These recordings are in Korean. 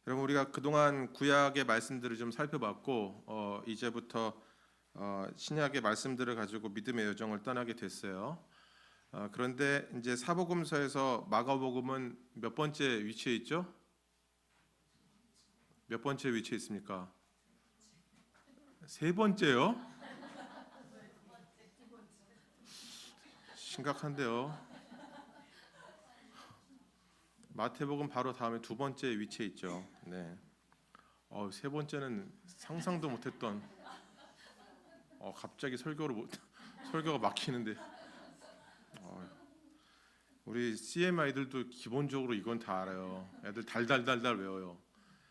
여러분, 우리가 그동안 구약의 말씀들을 좀 살펴봤고 이제부터 신약의 말씀들을 가지고 믿음의 여정을 떠나게 됐어요. 그런데 이제 사복음서에서 마가복음은 몇 번째 위치에 있죠? 몇 번째 위치에 있습니까? 세 번째요? 심각한데요. 마태복음 바로 다음에 두 번째 위치에 있죠. 네. 세 번째는 상상도 못했던. 갑자기 설교가 막히는데. 우리 CMI들도 기본적으로 이건 다 알아요. 애들 달달달달 외워요.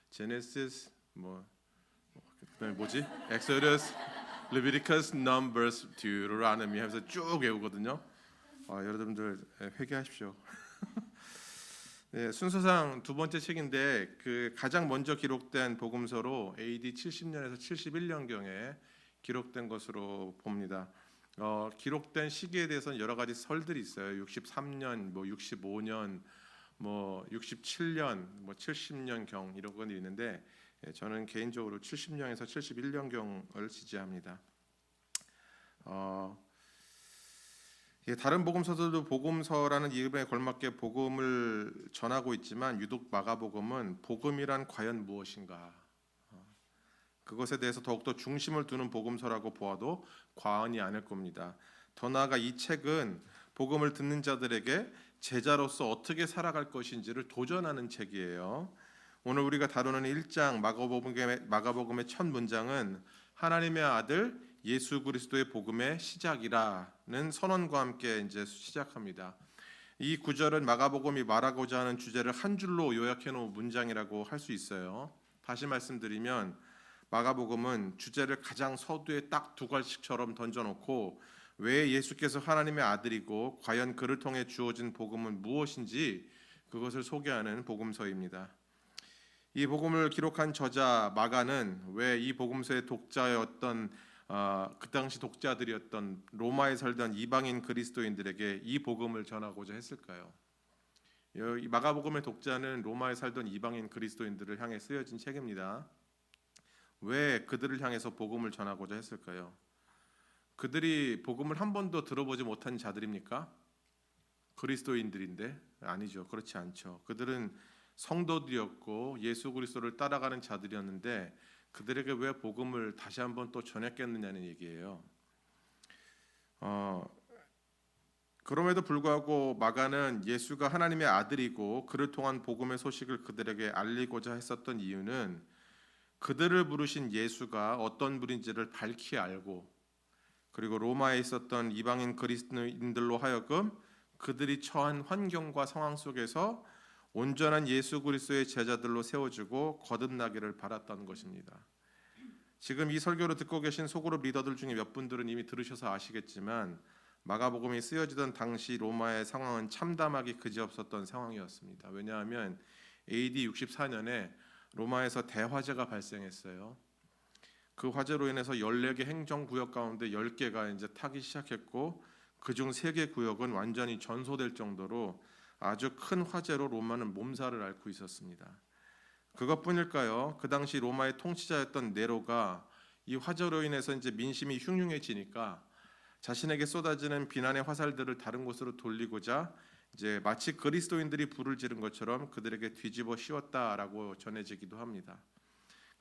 제네시스 그다음에 뭐지? 엑소더스, 레비티커스, 넘버스, 듀로노미 하면서 쭉 외우거든요. 여러분들 회개하십시오. 네, 순서상 두 번째 책인데 그 가장 먼저 기록된 복음서로 AD 70년에서 71년경에 기록된 것으로 봅니다. 기록된 시기에 대해서는 여러 가지 설들이 있어요. 63년, 65년, 67년, 70년경 이런 건 있는데 저는 개인적으로 70년에서 71년경을 지지합니다. 다른 복음서들도 복음서라는 이름에 걸맞게 복음을 전하고 있지만 유독 마가복음은 복음이란 과연 무엇인가? 그것에 대해서 더욱더 중심을 두는 복음서라고 보아도 과언이 아닐 겁니다. 더 나아가 이 책은 복음을 듣는 자들에게 제자로서 어떻게 살아갈 것인지를 도전하는 책이에요. 오늘 우리가 다루는 1장 마가복음의 첫 문장은 하나님의 아들 예수 그리스도의 복음의 시작이라는 선언과 함께 이제 시작합니다. 이 구절은 마가복음이 말하고자 하는 주제를 한 줄로 요약해 놓은 문장이라고 할 수 있어요. 다시 말씀드리면 마가복음은 주제를 가장 서두에 딱 두 갈씩처럼 던져놓고 왜 예수께서 하나님의 아들이고 과연 그를 통해 주어진 복음은 무엇인지 그것을 소개하는 복음서입니다. 이 복음을 기록한 저자 마가는 왜 이 복음서의 독자였던 그 당시 독자들이었던 로마에 살던 이방인 그리스도인들에게 이 복음을 전하고자 했을까요? 이 마가복음의 독자는 로마에 살던 이방인 그리스도인들을 향해 쓰여진 책입니다. 왜 그들을 향해서 복음을 전하고자 했을까요? 그들이 복음을 한 번도 들어보지 못한 자들입니까? 그리스도인들인데 아니죠. 그렇지 않죠. 그들은 성도들이었고 예수 그리스도를 따라가는 자들이었는데 그들에게 왜 복음을 다시 한번 또 전했겠느냐는 얘기예요. 그럼에도 불구하고 마가는 예수가 하나님의 아들이고 그를 통한 복음의 소식을 그들에게 알리고자 했었던 이유는 그들을 부르신 예수가 어떤 분인지를 밝히 알고 그리고 로마에 있었던 이방인 그리스도인들로 하여금 그들이 처한 환경과 상황 속에서 온전한 예수 그리스도의 제자들로 세워지고 거듭나기를 바랐던 것입니다. 지금 이 설교를 듣고 계신 소그룹 리더들 중에 몇 분들은 이미 들으셔서 아시겠지만 마가복음이 쓰여지던 당시 로마의 상황은 참담하기 그지없었던 상황이었습니다. 왜냐하면 AD 64년에 로마에서 대화재가 발생했어요. 그 화재로 인해서 14개 행정구역 가운데 10개가 이제 타기 시작했고 그중 3개 구역은 완전히 전소될 정도로 아주 큰 화재로 로마는 몸살을 앓고 있었습니다. 그것뿐일까요? 그 당시 로마의 통치자였던 네로가 이 화재로 인해서 이제 민심이 흉흉해지니까 자신에게 쏟아지는 비난의 화살들을 다른 곳으로 돌리고자 이제 마치 그리스도인들이 불을 지른 것처럼 그들에게 뒤집어 씌웠다라고 전해지기도 합니다.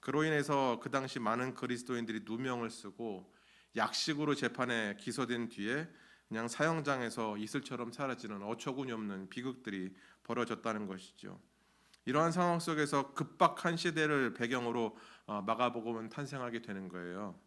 그로 인해서 그 당시 많은 그리스도인들이 누명을 쓰고 약식으로 재판에 기소된 뒤에 그냥 사형장에서 이슬처럼 사라지는 어처구니 없는 비극들이 벌어졌다는 것이죠. 이러한 상황 속에서 급박한 시대를 배경으로 마가복음은 탄생하게 되는 거예요.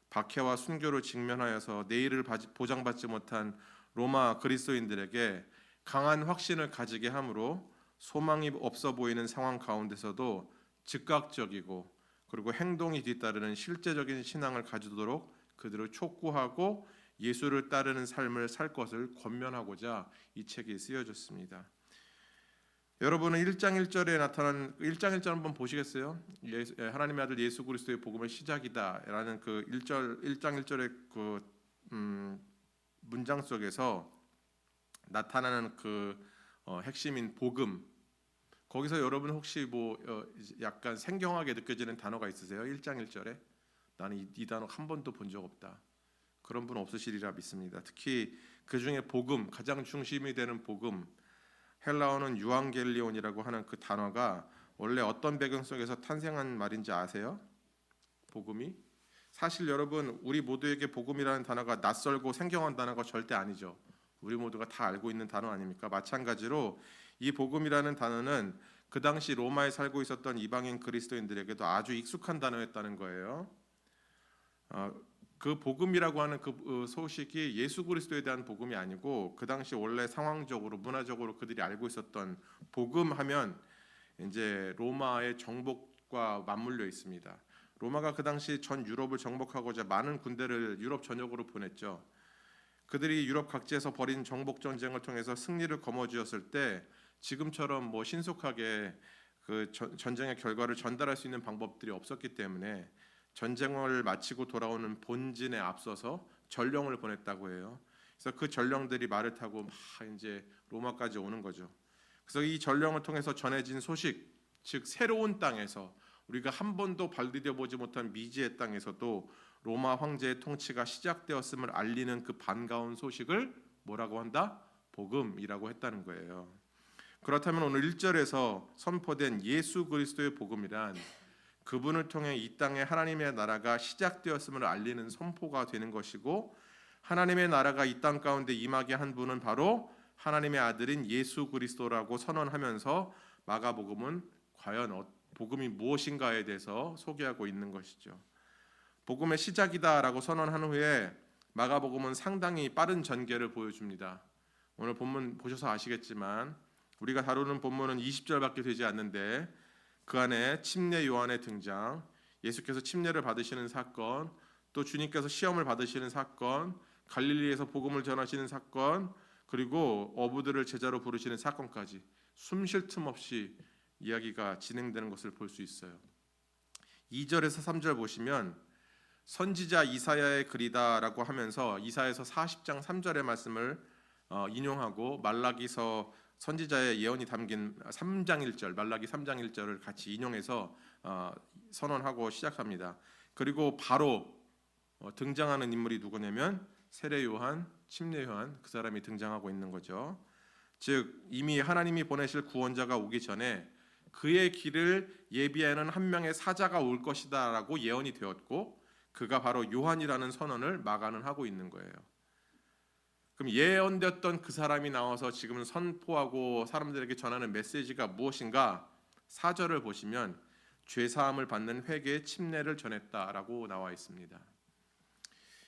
박해와 순교로 직면하여서 내일을 보장받지 못한 로마 그리스도인들에게 강한 확신을 가지게 함으로 소망이 없어 보이는 상황 가운데서도 즉각적이고 그리고 행동이 뒤따르는 실제적인 신앙을 가지도록 그들을 촉구하고 예수를 따르는 삶을 살 것을 권면하고자 이 책이 쓰여졌습니다. 여러분은 1장 1절에 나타난 1장 1절 한번 보시겠어요? 하나님의 아들 예수 그리스도의 복음의 시작이다라는 그 1장 1절의 그 문장 속에서 나타나는 그 핵심인 복음, 거기서 여러분 혹시 약간 생경하게 느껴지는 단어가 있으세요? 1장 1절에 나는 이 단어 한 번도 본 적 없다. 그런 분 없으시리라 믿습니다. 특히 그 중에 복음, 가장 중심이 되는 복음, 헬라어는 유앙겔리온이라고 하는 그 단어가 원래 어떤 배경 속에서 탄생한 말인지 아세요? 복음이? 사실 여러분 우리 모두에게 복음이라는 단어가 낯설고 생경한 단어가 절대 아니죠. 우리 모두가 다 알고 있는 단어 아닙니까? 마찬가지로 이 복음이라는 단어는 그 당시 로마에 살고 있었던 이방인 그리스도인들에게도 아주 익숙한 단어였다는 거예요. 그 복음이라고 하는 그 소식이 예수 그리스도에 대한 복음이 아니고 그 당시 원래 상황적으로 문화적으로 그들이 알고 있었던 복음하면 이제 로마의 정복과 맞물려 있습니다. 로마가 그 당시 전 유럽을 정복하고자 많은 군대를 유럽 전역으로 보냈죠. 그들이 유럽 각지에서 벌인 정복 전쟁을 통해서 승리를 거머쥐었을 때 지금처럼 신속하게 그 전쟁의 결과를 전달할 수 있는 방법들이 없었기 때문에 전쟁을 마치고 돌아오는 본진에 앞서서 전령을 보냈다고 해요. 그래서 그 전령들이 말을 타고 막 이제 로마까지 오는 거죠. 그래서 이 전령을 통해서 전해진 소식, 즉 새로운 땅에서 우리가 한 번도 발디뎌 보지 못한 미지의 땅에서도 로마 황제의 통치가 시작되었음을 알리는 그 반가운 소식을 뭐라고 한다? 복음이라고 했다는 거예요. 그렇다면 오늘 1절에서 선포된 예수 그리스도의 복음이란 그분을 통해 이 땅에 하나님의 나라가 시작되었음을 알리는 선포가 되는 것이고 하나님의 나라가 이 땅 가운데 임하게 한 분은 바로 하나님의 아들인 예수 그리스도라고 선언하면서 마가복음은 과연 복음이 무엇인가에 대해서 소개하고 있는 것이죠. 복음의 시작이다라고 선언한 후에 마가복음은 상당히 빠른 전개를 보여줍니다. 오늘 본문 보셔서 아시겠지만 우리가 다루는 본문은 20절밖에 되지 않는데 그 안에 침례 요한의 등장, 예수께서 침례를 받으시는 사건, 또 주님께서 시험을 받으시는 사건, 갈릴리에서 복음을 전하시는 사건, 그리고 어부들을 제자로 부르시는 사건까지 숨 쉴 틈 없이 이야기가 진행되는 것을 볼 수 있어요. 2절에서 3절 보시면 선지자 이사야의 글이다라고 하면서 이사야서 40장 3절의 말씀을 인용하고 말라기서 선지자의 예언이 담긴 3장 1절, 말라기 3장 1절을 같이 인용해서 선언하고 시작합니다. 그리고 바로 등장하는 인물이 누구냐면 세례 요한, 침례 요한, 그 사람이 등장하고 있는 거죠. 즉 이미 하나님이 보내실 구원자가 오기 전에 그의 길을 예비하는 한 명의 사자가 올 것이다라고 예언이 되었고 그가 바로 요한이라는 선언을 마가는 하고 있는 거예요. 그럼 예언됐던 그 사람이 나와서 지금 선포하고 사람들에게 전하는 메시지가 무엇인가? 4절을 보시면 죄사함을 받는 회개의 침례를 전했다라고 나와 있습니다.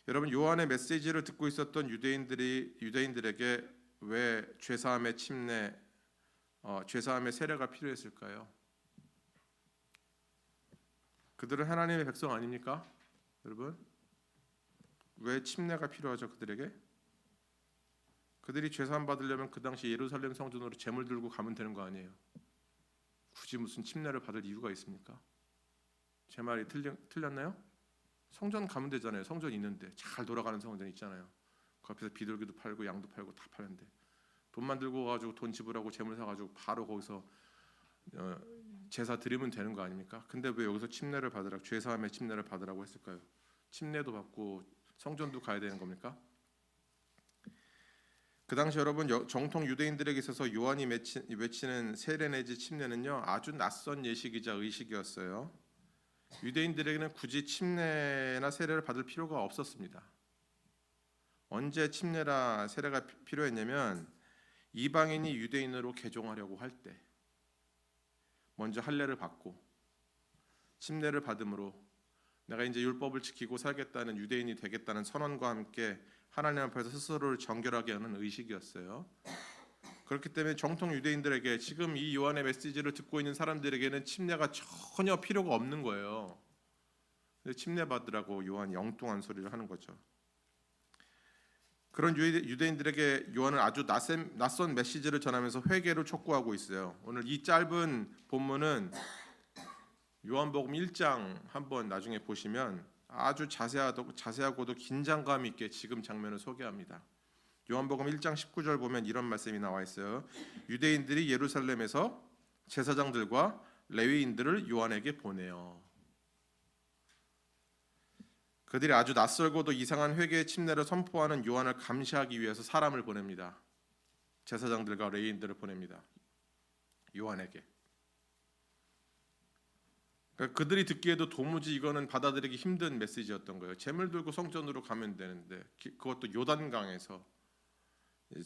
여러분 요한의 메시지를 듣고 있었던 유대인들에게 왜 죄사함의 침례, 죄사함의 세례가 필요했을까요? 그들은 하나님의 백성 아닙니까? 여러분 왜 침례가 필요하죠 그들에게? 그들이 죄사함 받으려면 그 당시 예루살렘 성전으로 제물 들고 가면 되는 거 아니에요? 굳이 무슨 침례를 받을 이유가 있습니까? 제 말이 틀렸나요? 성전 가면 되잖아요. 성전 있는데 잘 돌아가는 성전 있잖아요. 그 앞에서 비둘기도 팔고 양도 팔고 다 파는데 돈만 들고 가지고 돈 지불하고 제물 사가지고 바로 거기서 제사 드리면 되는 거 아닙니까? 근데 왜 여기서 침례를 받으라고 죄사함의 침례를 받으라고 했을까요? 침례도 받고 성전도 가야 되는 겁니까? 그 당시 여러분 정통 유대인들에게 있어서 요한이 외치는 세례 내지 침례는요 아주 낯선 예식이자 의식이었어요. 유대인들에게는 굳이 침례나 세례를 받을 필요가 없었습니다. 언제 침례나 세례가 필요했냐면 이방인이 유대인으로 개종하려고 할 때 먼저 할례를 받고 침례를 받음으로 내가 이제 율법을 지키고 살겠다는 유대인이 되겠다는 선언과 함께 하나님 앞에서 스스로를 정결하게 하는 의식이었어요. 그렇기 때문에 정통 유대인들에게 지금 이 요한의 메시지를 듣고 있는 사람들에게는 침례가 전혀 필요가 없는 거예요. 침례 받으라고 요한이 엉뚱한 소리를 하는 거죠. 그런 유대인들에게 요한은 아주 낯선 메시지를 전하면서 회개를 촉구하고 있어요. 오늘 이 짧은 본문은 요한복음 1장 한번 나중에 보시면 아주 자세하고도 긴장감 있게 지금 장면을 소개합니다. 요한복음 1장 19절 보면 이런 말씀이 나와 있어요. 유대인들이 예루살렘에서 제사장들과 레위인들을 요한에게 보내요. 그들이 아주 낯설고도 이상한 회개의 침례를 선포하는 요한을 감시하기 위해서 사람을 보냅니다. 제사장들과 레위인들을 보냅니다. 요한에게. 그러니까 그들이 듣기에도 도무지 이거는 받아들이기 힘든 메시지였던 거예요. 재물 들고 성전으로 가면 되는데 그것도 요단강에서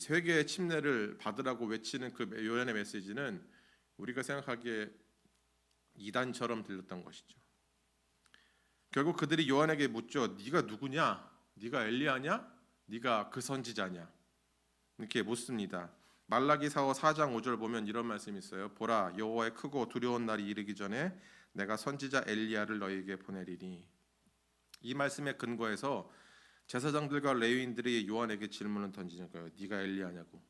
회개의 침례를 받으라고 외치는 그 요한의 메시지는 우리가 생각하기에 이단처럼 들렸던 것이죠. 결국 그들이 요한에게 묻죠. 네가 누구냐? 네가 엘리야냐? 네가 그 선지자냐? 이렇게 묻습니다. 말라기 4장 5절 보면 이런 말씀이 있어요. 보라, 여호와의 크고 두려운 날이 이르기 전에 내가 선지자 엘리야를 너희에게 보내리니. 이 말씀에 근거해서 제사장들과 레위인들이 요한에게 질문을 던지는 거예요. 네가 엘리야냐고.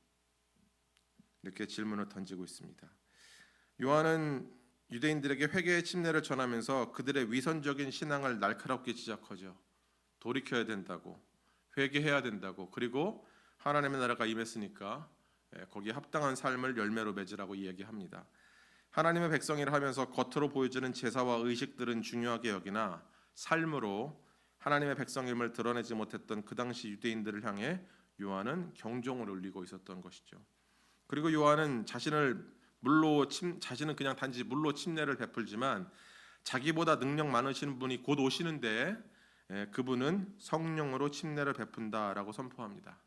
이렇게 질문을 던지고 있습니다. 요한은 유대인들에게 회개의 침례를 전하면서 그들의 위선적인 신앙을 날카롭게 지적하죠. 돌이켜야 된다고, 회개해야 된다고, 그리고 하나님의 나라가 임했으니까 거기에 합당한 삶을 열매로 맺으라고 이야기합니다. 하나님의 백성이라 하면서 겉으로 보여지는 제사와 의식들은 중요하게 여기나 삶으로 하나님의 백성임을 드러내지 못했던 그 당시 유대인들을 향해 요한은 경종을 울리고 있었던 것이죠. 그리고 요한은 자신은 그냥 단지 물로 침례를 베풀지만 자기보다 능력 많으신 분이 곧 오시는데 그분은 성령으로 침례를 베푼다라고 선포합니다.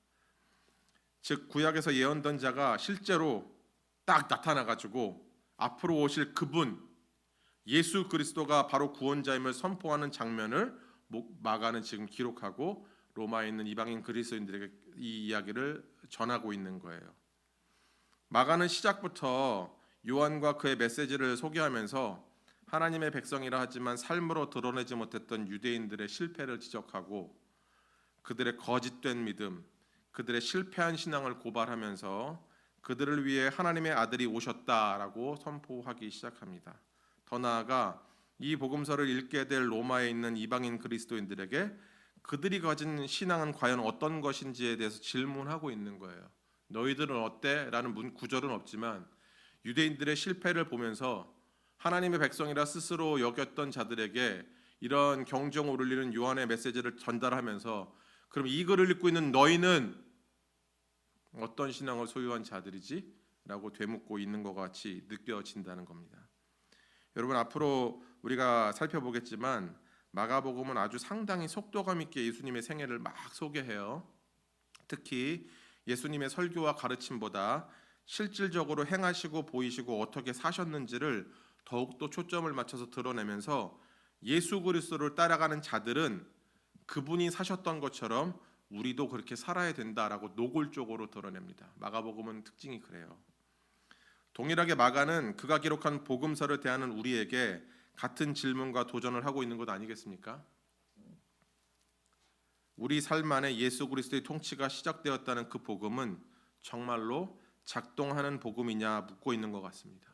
즉 구약에서 예언된 자가 실제로 딱 나타나가지고 앞으로 오실 그분 예수 그리스도가 바로 구원자임을 선포하는 장면을 마가는 지금 기록하고 로마에 있는 이방인 그리스도인들에게 이 이야기를 전하고 있는 거예요. 마가는 시작부터 요한과 그의 메시지를 소개하면서 하나님의 백성이라 하지만 삶으로 드러내지 못했던 유대인들의 실패를 지적하고 그들의 거짓된 믿음, 그들의 실패한 신앙을 고발하면서 그들을 위해 하나님의 아들이 오셨다라고 선포하기 시작합니다. 더 나아가 이 복음서를 읽게 될 로마에 있는 이방인 그리스도인들에게 그들이 가진 신앙은 과연 어떤 것인지에 대해서 질문하고 있는 거예요. 너희들은 어때? 라는 구절은 없지만 유대인들의 실패를 보면서 하나님의 백성이라 스스로 여겼던 자들에게 이런 경종을 울리는 요한의 메시지를 전달하면서 그럼 이 글을 읽고 있는 너희는 어떤 신앙을 소유한 자들이지? 라고 되묻고 있는 것 같이 느껴진다는 겁니다. 여러분 앞으로 우리가 살펴보겠지만 마가복음은 아주 상당히 속도감 있게 예수님의 생애를 막 소개해요. 특히 예수님의 설교와 가르침보다 실질적으로 행하시고 보이시고 어떻게 사셨는지를 더욱더 초점을 맞춰서 드러내면서 예수 그리스도를 따라가는 자들은 그분이 사셨던 것처럼 우리도 그렇게 살아야 된다라고 노골적으로 드러냅니다. 마가복음은 특징이 그래요. 동일하게 마가는 그가 기록한 복음서를 대하는 우리에게 같은 질문과 도전을 하고 있는 것 아니겠습니까? 우리 삶 안에 예수 그리스도의 통치가 시작되었다는 그 복음은 정말로 작동하는 복음이냐 묻고 있는 것 같습니다.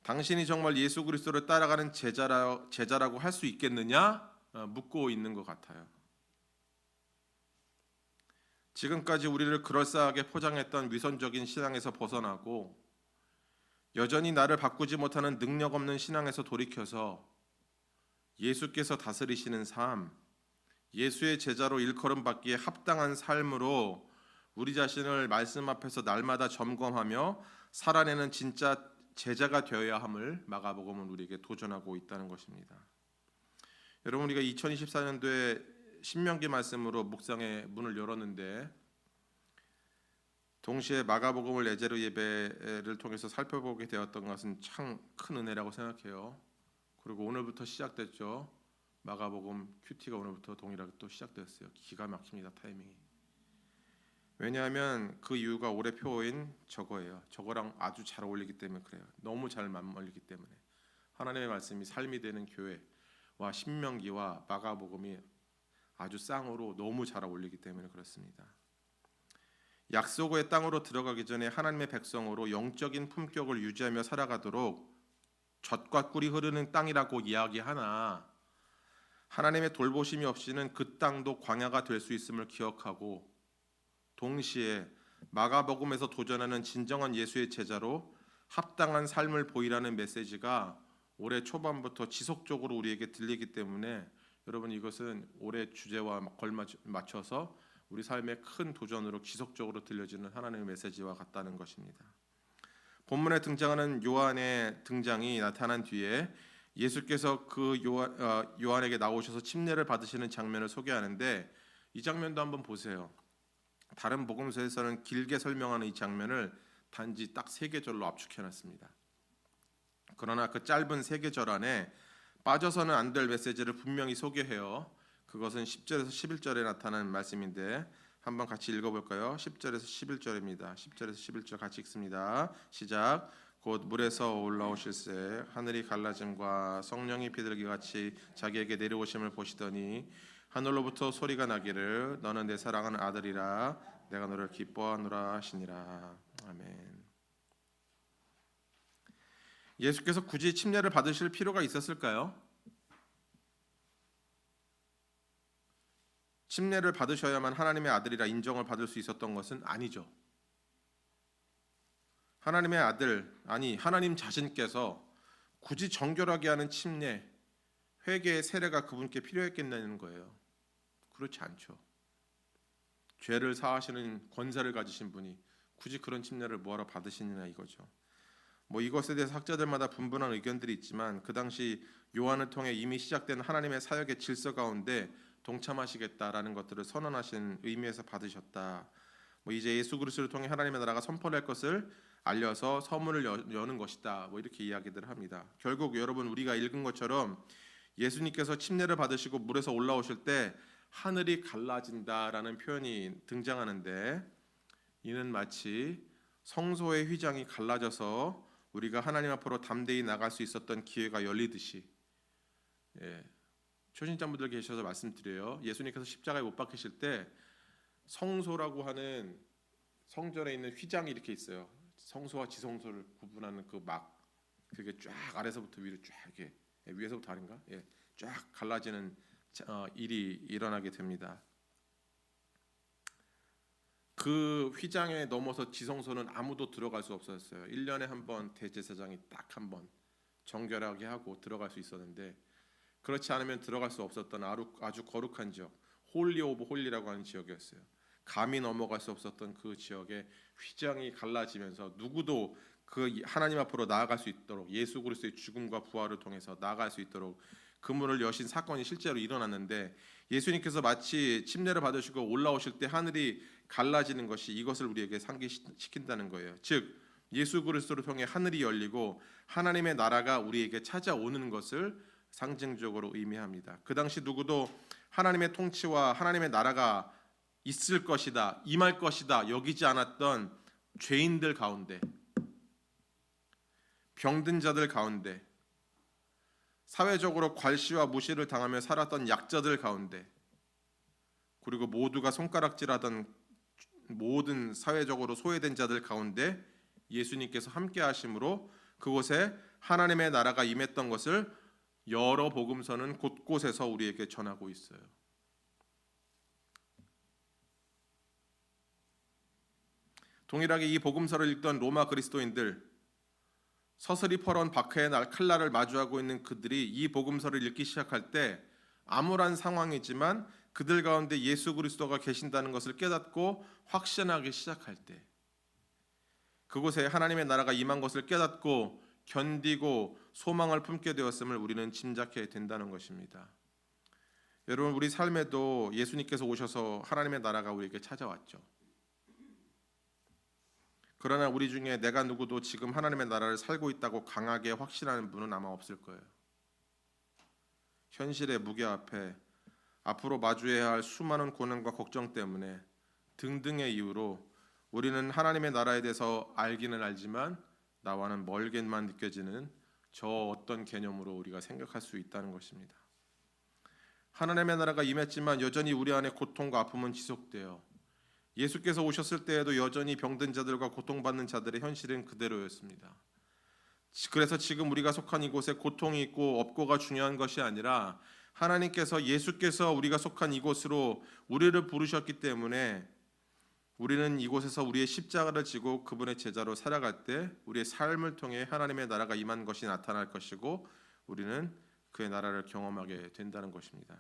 당신이 정말 예수 그리스도를 따라가는 제자라고 할 수 있겠느냐 묻고 있는 것 같아요. 지금까지 우리를 그럴싸하게 포장했던 위선적인 신앙에서 벗어나고 여전히 나를 바꾸지 못하는 능력 없는 신앙에서 돌이켜서 예수께서 다스리시는 삶, 예수의 제자로 일컬음 받기에 합당한 삶으로 우리 자신을 말씀 앞에서 날마다 점검하며 살아내는 진짜 제자가 되어야 함을 마가복음은 우리에게 도전하고 있다는 것입니다. 여러분 우리가 2024년도에 신명기 말씀으로 묵상의 문을 열었는데 동시에 마가복음을 예제로 예배를 통해서 살펴보게 되었던 것은 참 큰 은혜라고 생각해요. 그리고 오늘부터 시작됐죠. 마가복음 큐티가 오늘부터 동일하게 또 시작되었어요. 기가 막힙니다. 타이밍이. 왜냐하면 그 이유가 올해 표인 저거예요. 저거랑 아주 잘 어울리기 때문에 그래요. 너무 잘 맞물리기 때문에. 하나님의 말씀이 삶이 되는 교회와 신명기와 마가복음이 아주 쌍으로 너무 잘 어울리기 때문에 그렇습니다. 약속의 땅으로 들어가기 전에 하나님의 백성으로 영적인 품격을 유지하며 살아가도록 젖과 꿀이 흐르는 땅이라고 이야기하나 하나님의 돌보심이 없이는 그 땅도 광야가 될 수 있음을 기억하고 동시에 마가복음에서 도전하는 진정한 예수의 제자로 합당한 삶을 보이라는 메시지가 올해 초반부터 지속적으로 우리에게 들리기 때문에 여러분 이것은 올해 주제와 걸맞춰서 우리 삶의 큰 도전으로 지속적으로 들려지는 하나님의 메시지와 같다는 것입니다. 본문에 등장하는 요한의 등장이 나타난 뒤에 예수께서 그 요한에게 나오셔서 침례를 받으시는 장면을 소개하는데 이 장면도 한번 보세요. 다른 복음서에서는 길게 설명하는 이 장면을 단지 딱 3계절로 압축해놨습니다. 그러나 그 짧은 3계절 안에 빠져서는 안 될 메시지를 분명히 소개해요. 그것은 10절에서 11절에 나타나는 말씀인데 한번 같이 읽어볼까요? 10절에서 11절입니다. 10절에서 11절 같이 읽습니다. 시작. 곧 물에서 올라오실새 하늘이 갈라짐과 성령이 비둘기 같이 자기에게 내려오심을 보시더니 하늘로부터 소리가 나기를 너는 내 사랑하는 아들이라 내가 너를 기뻐하노라 하시니라. 아멘. 예수께서 굳이 침례를 받으실 필요가 있었을까요? 침례를 받으셔야만 하나님의 아들이라 인정을 받을 수 있었던 것은 아니죠. 하나님의 아들, 아니 하나님 자신께서 굳이 정결하게 하는 침례, 회개의 세례가 그분께 필요했겠냐는 거예요. 그렇지 않죠. 죄를 사하시는 권세를 가지신 분이 굳이 그런 침례를 뭐하러 받으시느냐 이거죠. 이것에 대해서 학자들마다 분분한 의견들이 있지만 그 당시 요한을 통해 이미 시작된 하나님의 사역의 질서 가운데 동참하시겠다라는 것들을 선언하신 의미에서 받으셨다. 이제 예수 그리스도를 통해 하나님의 나라가 선포될 것을 알려서 서문을 여는 것이다. 이렇게 이야기들을 합니다. 결국 여러분 우리가 읽은 것처럼 예수님께서 침례를 받으시고 물에서 올라오실 때 하늘이 갈라진다라는 표현이 등장하는데 이는 마치 성소의 휘장이 갈라져서 우리가 하나님 앞으로 담대히 나갈 수 있었던 기회가 열리듯이 초신자분들 계셔서 말씀드려요. 예수님께서 십자가에 못 박히실 때 성소라고 하는 성전에 있는 휘장이 이렇게 있어요. 성소와 지성소를 구분하는 그 막 그게 쫙 아래서부터 위로 쫙 이렇게 위에서부터 아래인가? 쫙 갈라지는 일이 일어나게 됩니다. 그 휘장에 넘어서 지성소는 아무도 들어갈 수 없었어요. 1년에 한 번 대제사장이 딱 한 번 정결하게 하고 들어갈 수 있었는데 그렇지 않으면 들어갈 수 없었던 아주 거룩한 지역, 홀리 오브 홀리라고 하는 지역이었어요. 감히 넘어갈 수 없었던 그 지역에 휘장이 갈라지면서 누구도 그 하나님 앞으로 나아갈 수 있도록 예수 그리스도의 죽음과 부활을 통해서 나아갈 수 있도록 그 문을 여신 사건이 실제로 일어났는데 예수님께서 마치 침례를 받으시고 올라오실 때 하늘이 갈라지는 것이 이것을 우리에게 상기시킨다는 거예요. 즉 예수 그리스도를 통해 하늘이 열리고 하나님의 나라가 우리에게 찾아오는 것을 상징적으로 의미합니다. 그 당시 누구도 하나님의 통치와 하나님의 나라가 있을 것이다, 임할 것이다 여기지 않았던 죄인들 가운데, 병든 자들 가운데, 사회적으로 괄시와 무시를 당하며 살았던 약자들 가운데, 그리고 모두가 손가락질하던 모든 사회적으로 소외된 자들 가운데 예수님께서 함께 하심으로 그곳에 하나님의 나라가 임했던 것을 여러 복음서는 곳곳에서 우리에게 전하고 있어요. 동일하게 이 복음서를 읽던 로마 그리스도인들, 서슬이 퍼런 박해의 칼날을 마주하고 있는 그들이 이 복음서를 읽기 시작할 때 암울한 상황이지만 그들 가운데 예수 그리스도가 계신다는 것을 깨닫고 확신하기 시작할 때, 그곳에 하나님의 나라가 임한 것을 깨닫고 견디고 소망을 품게 되었음을 우리는 짐작해야 된다는 것입니다. 여러분 우리 삶에도 예수님께서 오셔서 하나님의 나라가 우리에게 찾아왔죠. 그러나 우리 중에 내가 누구도 지금 하나님의 나라를 살고 있다고 강하게 확신하는 분은 아마 없을 거예요. 현실의 무게 앞에 앞으로 마주해야 할 수많은 고난과 걱정 때문에 등등의 이유로 우리는 하나님의 나라에 대해서 알기는 알지만 나와는 멀게만 느껴지는 저 어떤 개념으로 우리가 생각할 수 있다는 것입니다. 하나님의 나라가 임했지만 여전히 우리 안에 고통과 아픔은 지속돼요. 예수께서 오셨을 때에도 여전히 병든 자들과 고통받는 자들의 현실은 그대로였습니다. 그래서 지금 우리가 속한 이곳에 고통이 있고 없고가 중요한 것이 아니라 하나님께서 예수께서 우리가 속한 이곳으로 우리를 부르셨기 때문에 우리는 이곳에서 우리의 십자가를 지고 그분의 제자로 살아갈 때 우리의 삶을 통해 하나님의 나라가 임한 것이 나타날 것이고 우리는 그의 나라를 경험하게 된다는 것입니다.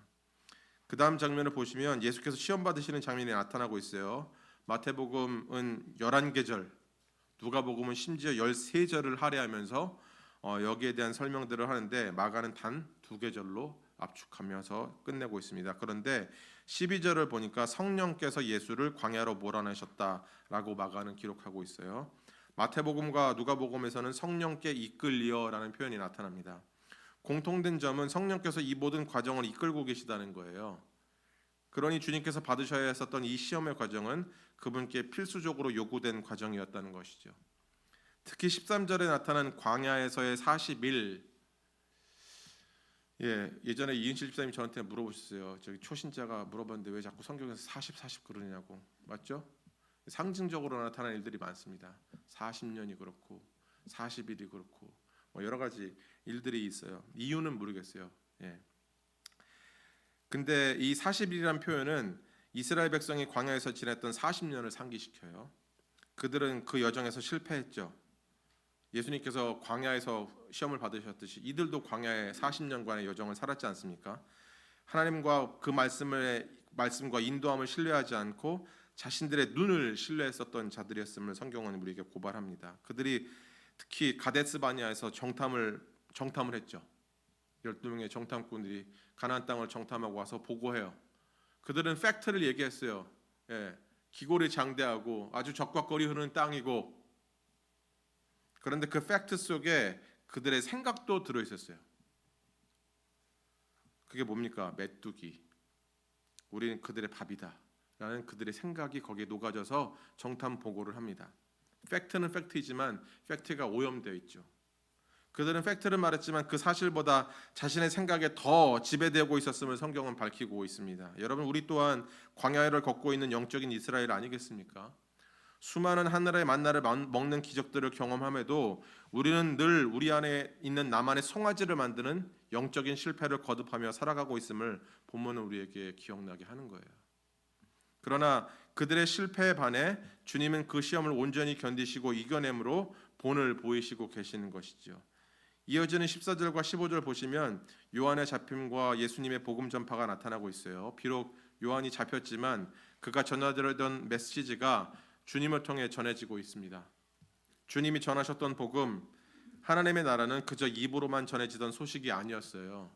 그 다음 장면을 보시면 예수께서 시험 받으시는 장면이 나타나고 있어요. 마태복음은 11계절, 누가복음은 심지어 13절을 할애하면서 여기에 대한 설명들을 하는데 마가는 단 2계절로 압축하면서 끝내고 있습니다. 그런데 12절을 보니까 성령께서 예수를 광야로 몰아내셨다라고 마가는 기록하고 있어요. 마태복음과 누가복음에서는 성령께 이끌리어라는 표현이 나타납니다. 공통된 점은 성령께서 이 모든 과정을 이끌고 계시다는 거예요. 그러니 주님께서 받으셔야 했었던 이 시험의 과정은 그분께 필수적으로 요구된 과정이었다는 것이죠. 특히 13절에 나타난 광야에서의 40일, 예전에 이은실 집사님 저한테 물어보셨어요. 저기 초신자가 물어봤는데 왜 자꾸 성경에서 40 그러냐고. 맞죠? 상징적으로 나타나는 일들이 많습니다. 40년이 그렇고 40일이 그렇고 여러 가지 일들이 있어요. 이유는 모르겠어요. 근데 이 40일이란 표현은 이스라엘 백성이 광야에서 지냈던 40년을 상기시켜요. 그들은 그 여정에서 실패했죠. 예수님께서 광야에서 시험을 받으셨듯이 이들도 광야에 40년간의 여정을 살았지 않습니까? 하나님과 그 말씀과 인도함을 신뢰하지 않고 자신들의 눈을 신뢰했었던 자들이었음을 성경은 우리에게 고발합니다. 그들이 특히 가데스 바네아에서 정탐을 했죠. 12명의 정탐꾼들이 가나안 땅을 정탐하고 와서 보고해요. 그들은 팩트를 얘기했어요. 기골이 장대하고 아주 적과거리 흐르는 땅이고, 그런데 그 팩트 속에 그들의 생각도 들어 있었어요. 그게 뭡니까? 메뚜기. 우리는 그들의 밥이다 라는 그들의 생각이 거기에 녹아져서 정탐 보고를 합니다. 팩트는 팩트이지만 팩트가 오염되어 있죠. 그들은 팩트를 말했지만 그 사실보다 자신의 생각에 더 지배되고 있었음을 성경은 밝히고 있습니다. 여러분, 우리 또한 광야를 걷고 있는 영적인 이스라엘 아니겠습니까? 수많은 하늘의 만나를 먹는 기적들을 경험함에도 우리는 늘 우리 안에 있는 나만의 송아지를 만드는 영적인 실패를 거듭하며 살아가고 있음을 본문은 우리에게 기억나게 하는 거예요. 그러나 그들의 실패에 반해 주님은 그 시험을 온전히 견디시고 이겨냄으로 본을 보이시고 계시는 것이죠. 이어지는 14절과 15절 보시면 요한의 잡힘과 예수님의 복음 전파가 나타나고 있어요. 비록 요한이 잡혔지만 그가 전하려던 메시지가 주님을 통해 전해지고 있습니다. 주님이 전하셨던 복음, 하나님의 나라는 그저 입으로만 전해지던 소식이 아니었어요.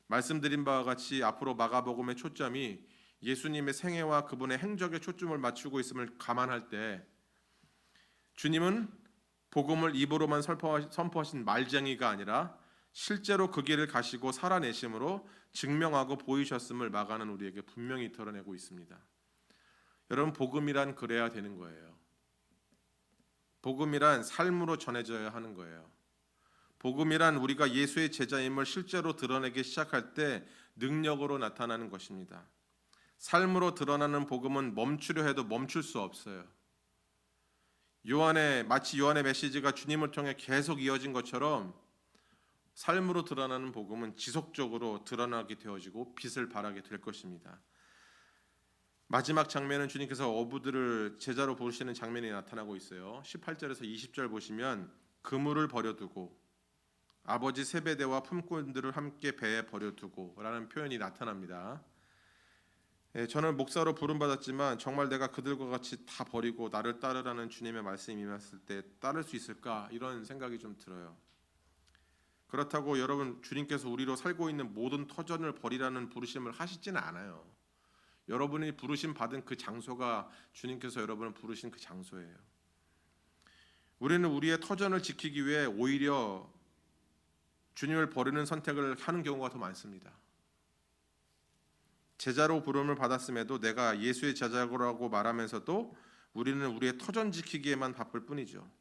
말씀드린 바와 같이 앞으로 마가복음의 초점이 예수님의 생애와 그분의 행적에 초점을 맞추고 있음을 감안할 때 주님은 복음을 입으로만 선포하신 말쟁이가 아니라 실제로 그 길을 가시고 살아내심으로 증명하고 보이셨음을 마가는 우리에게 분명히 드러내고 있습니다. 여러분, 복음이란 그래야 되는 거예요. 복음이란 삶으로 전해져야 하는 거예요. 복음이란 우리가 예수의 제자임을 실제로 드러내기 시작할 때 능력으로 나타나는 것입니다. 삶으로 드러나는 복음은 멈추려 해도 멈출 수 없어요. 마치 요한의 메시지가 주님을 통해 계속 이어진 것처럼 삶으로 드러나는 복음은 지속적으로 드러나게 되어지고 빛을 발하게 될 것입니다. 마지막 장면은 주님께서 어부들을 제자로 부르시는 장면이 나타나고 있어요. 18절에서 20절 보시면 그물을 버려두고 아버지 세베대와 품꾼들을 함께 배에 버려두고 라는 표현이 나타납니다. 저는 목사로 부름받았지만 정말 내가 그들과 같이 다 버리고 나를 따르라는 주님의 말씀이 임했을 때 따를 수 있을까, 이런 생각이 좀 들어요. 그렇다고 여러분, 주님께서 우리로 살고 있는 모든 터전을 버리라는 부르심을 하시지는 않아요. 여러분이 부르심 받은 그 장소가 주님께서 여러분을 부르신 그 장소예요. 우리는 우리의 터전을 지키기 위해 오히려 주님을 버리는 선택을 하는 경우가 더 많습니다. 제자로 부름을 받았음에도 내가 예수의 제자라고 말하면서도 우리는 우리의 터전 지키기에만 바쁠 뿐이죠.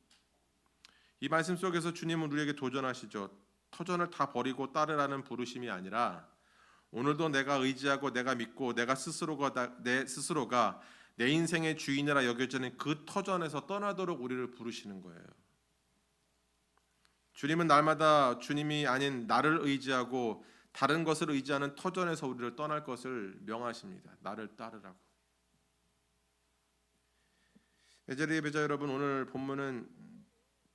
이 말씀 속에서 주님은 우리에게 도전하시죠. 터전을 다 버리고 따르라는 부르심이 아니라 오늘도 내가 의지하고 내가 믿고 내 스스로가 내 인생의 주인이라 여겨지는 그 터전에서 떠나도록 우리를 부르시는 거예요. 주님은 날마다 주님이 아닌 나를 의지하고 다른 것을 의지하는 터전에서 우리를 떠날 것을 명하십니다. 나를 따르라고. 에제리 예배자 여러분, 오늘 본문은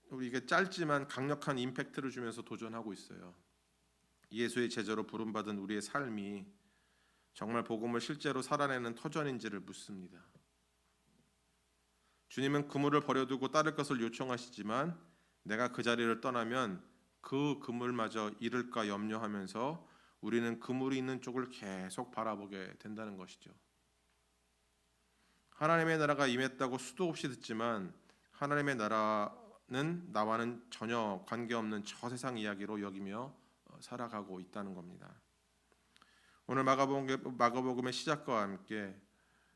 우리에게 짧지만 강력한 임팩트를 주면서 도전하고 있어요. 예수의 제자로 부름받은 우리의 삶이 정말 복음을 실제로 살아내는 터전인지를 묻습니다. 주님은 그물을 버려두고 따를 것을 요청하시지만 내가 그 자리를 떠나면 그 그물마저 잃을까 염려하면서 우리는 그물이 있는 쪽을 계속 바라보게 된다는 것이죠. 하나님의 나라가 임했다고 수도 없이 듣지만 하나님의 나라는 나와는 전혀 관계없는 저 세상 이야기로 여기며 살아가고 있다는 겁니다. 오늘 마가복음의 시작과 함께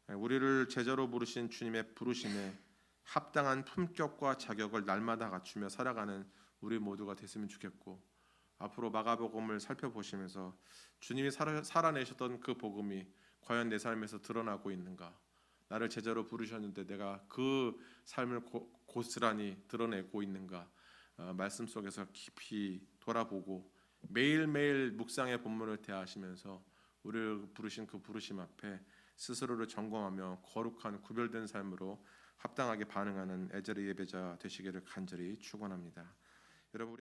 우리를 제자로 부르신 주님의 부르심에 합당한 품격과 자격을 날마다 갖추며 살아가는 우리 모두가 됐으면 좋겠고, 앞으로 마가복음을 살펴보시면서 주님이 살아내셨던 그 복음이 과연 내 삶에서 드러나고 있는가, 나를 제자로 부르셨는데 내가 그 삶을 고스란히 드러내고 있는가, 말씀 속에서 깊이 돌아보고 매일매일 묵상의 본문을 대하시면서 우리를 부르신 그 부르심 앞에 스스로를 점검하며 거룩한 구별된 삶으로 합당하게 반응하는 에제리 예배자 되시기를 간절히 축원합니다. 여러분.